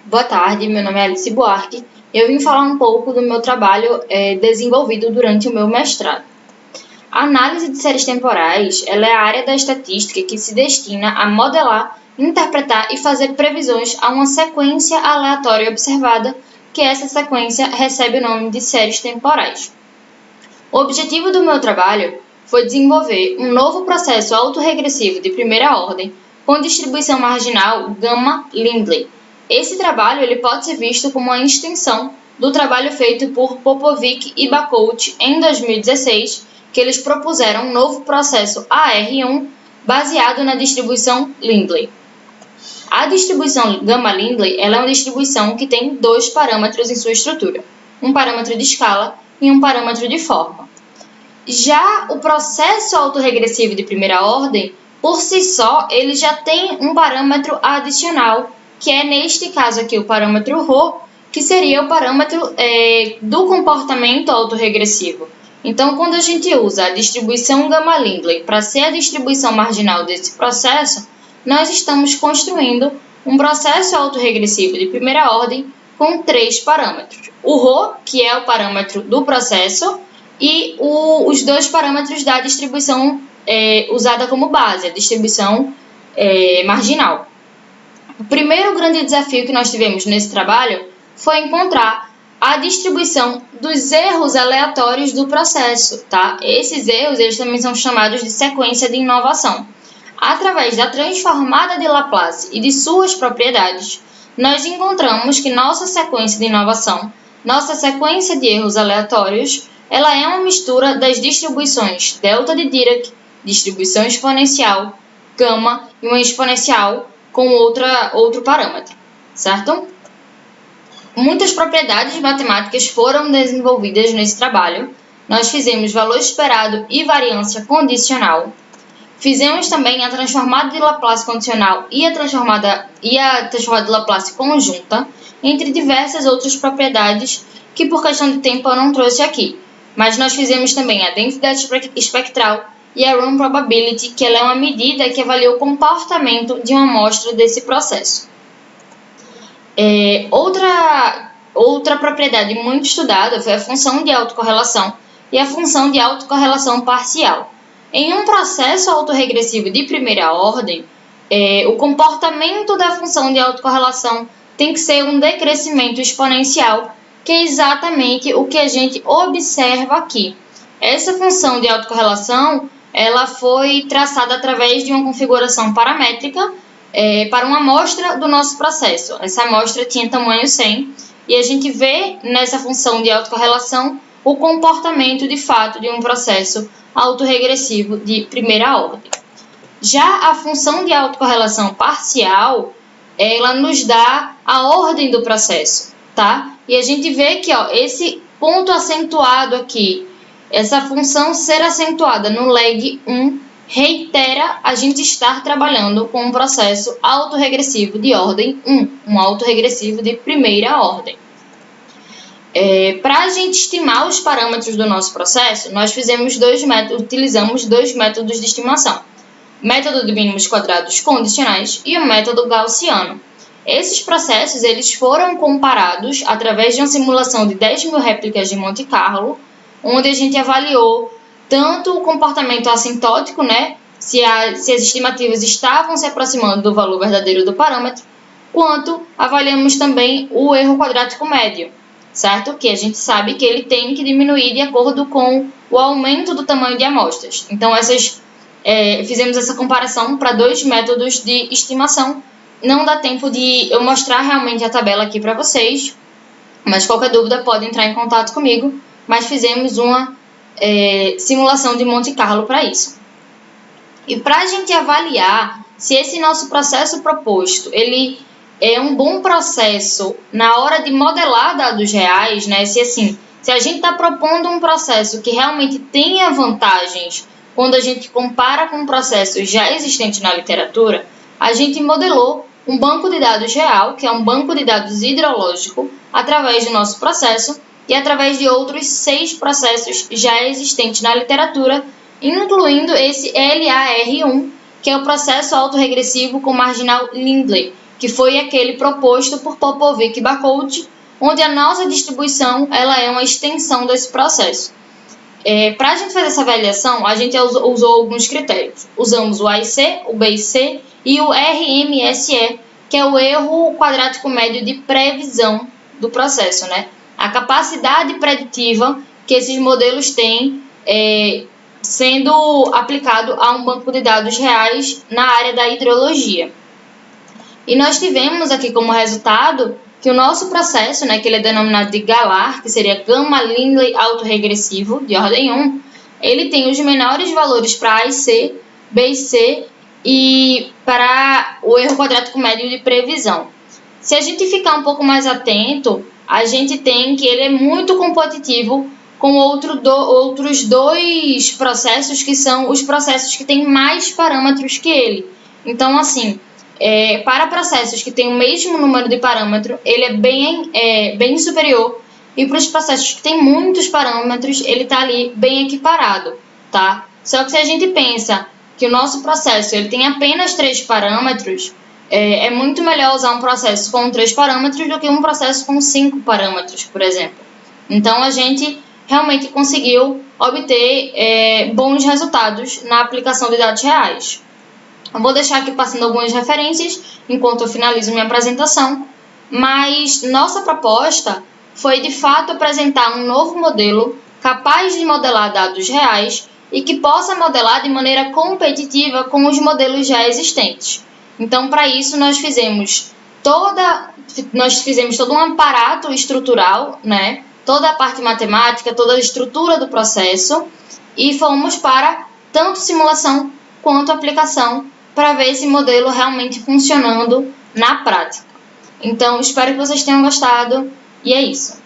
Boa tarde, meu nome é Alice Buarque e eu vim falar um pouco do meu trabalho desenvolvido durante o meu mestrado. A análise de séries temporais ela é a área da estatística que se destina a modelar, interpretar e fazer previsões a uma sequência aleatória observada, que essa sequência recebe o nome de séries temporais. O objetivo do meu trabalho foi desenvolver um novo processo autorregressivo de primeira ordem com distribuição marginal Gama-Lindley. Esse trabalho ele pode ser visto como uma extensão do trabalho feito por Popovic e Bacout em 2016, que eles propuseram um novo processo AR1 baseado na distribuição Lindley. A distribuição Gama-Lindley ela é uma distribuição que tem dois parâmetros em sua estrutura, um parâmetro de escala e um parâmetro de forma. Já o processo autorregressivo de primeira ordem, por si só, ele já tem um parâmetro adicional, que é, neste caso aqui, o parâmetro Rho, que seria o parâmetro do comportamento autorregressivo. Então, quando a gente usa a distribuição Gama-Lindley para ser a distribuição marginal desse processo, nós estamos construindo um processo autorregressivo de primeira ordem com três parâmetros. O Rho, que é o parâmetro do processo, e os dois parâmetros da distribuição usada como base, a distribuição marginal. O primeiro grande desafio que nós tivemos nesse trabalho foi encontrar a distribuição dos erros aleatórios do processo, tá? Esses erros eles também são chamados de sequência de inovação. Através da transformada de Laplace e de suas propriedades, nós encontramos que nossa sequência de inovação, nossa sequência de erros aleatórios, ela é uma mistura das distribuições delta de Dirac, distribuição exponencial, gama e uma exponencial com outro parâmetro, certo? Muitas propriedades matemáticas foram desenvolvidas nesse trabalho. Nós fizemos valor esperado e variância condicional. Fizemos também a transformada de Laplace condicional e a transformada de Laplace conjunta, entre diversas outras propriedades que por questão de tempo eu não trouxe aqui. Mas nós fizemos também a densidade espectral e a Run Probability, que ela é uma medida que avalia o comportamento de uma amostra desse processo. Outra propriedade muito estudada foi a função de autocorrelação e a função de autocorrelação parcial. Em um processo autorregressivo de primeira ordem, o comportamento da função de autocorrelação tem que ser um decrescimento exponencial, que é exatamente o que a gente observa aqui. Essa função de autocorrelação ela foi traçada através de uma configuração paramétrica para uma amostra do nosso processo. Essa amostra tinha tamanho 100 e a gente vê nessa função de autocorrelação o comportamento de fato de um processo autorregressivo de primeira ordem. Já a função de autocorrelação parcial, ela nos dá a ordem do processo, tá? E a gente vê que esse ponto acentuado aqui, essa função ser acentuada no leg 1, reitera a gente estar trabalhando com um processo autorregressivo de ordem 1, um autorregressivo de primeira ordem. Para a gente estimar os parâmetros do nosso processo, nós utilizamos dois métodos de estimação. O método de mínimos quadrados condicionais e o método gaussiano. Esses processos eles foram comparados através de uma simulação de 10.000 réplicas de Monte Carlo, onde a gente avaliou tanto o comportamento assintótico, né, se as estimativas estavam se aproximando do valor verdadeiro do parâmetro, quanto avaliamos também o erro quadrático médio, certo? Que a gente sabe que ele tem que diminuir de acordo com o aumento do tamanho de amostras. Então, fizemos essa comparação para dois métodos de estimação. Não dá tempo de eu mostrar realmente a tabela aqui para vocês, mas qualquer dúvida pode entrar em contato comigo, mas fizemos uma simulação de Monte Carlo para isso. E para a gente avaliar se esse nosso processo proposto ele é um bom processo na hora de modelar dados reais, né? Se a gente está propondo um processo que realmente tenha vantagens quando a gente compara com um processo já existente na literatura, a gente modelou um banco de dados real, que é um banco de dados hidrológico, através do nosso processo e através de outros 6 processos já existentes na literatura, incluindo esse LAR1, que é o processo autorregressivo com marginal Lindley. que foi aquele proposto por Popovic e Bacout, onde a nossa distribuição ela é uma extensão desse processo. Para a gente fazer essa avaliação, a gente usou alguns critérios. Usamos o AIC, o BIC e o RMSE, que é o erro quadrático médio de previsão do processo, né? A capacidade preditiva que esses modelos têm sendo aplicado a um banco de dados reais na área da hidrologia. E nós tivemos aqui como resultado que o nosso processo, né, que ele é denominado de Galar, que seria Gama-Lindley autorregressivo, de ordem 1, ele tem os menores valores para AIC, BIC e para o erro quadrático médio de previsão. Se a gente ficar um pouco mais atento, a gente tem que ele é muito competitivo com outros dois processos que são os processos que têm mais parâmetros que ele. Então, assim, para processos que têm o mesmo número de parâmetros, ele é bem superior. E para os processos que têm muitos parâmetros, ele está ali bem equiparado, tá? Só que se a gente pensa que o nosso processo ele tem apenas 3 parâmetros, é muito melhor usar um processo com 3 parâmetros do que um processo com 5 parâmetros, por exemplo. Então, a gente realmente conseguiu obter bons resultados na aplicação de dados reais. Eu vou deixar aqui passando algumas referências enquanto eu finalizo minha apresentação, mas nossa proposta foi de fato apresentar um novo modelo capaz de modelar dados reais e que possa modelar de maneira competitiva com os modelos já existentes. Então, para isso, nós fizemos todo um aparato estrutural, né? Toda a parte matemática, toda a estrutura do processo e fomos para tanto simulação quanto aplicação para ver esse modelo realmente funcionando na prática. Então, espero que vocês tenham gostado e é isso.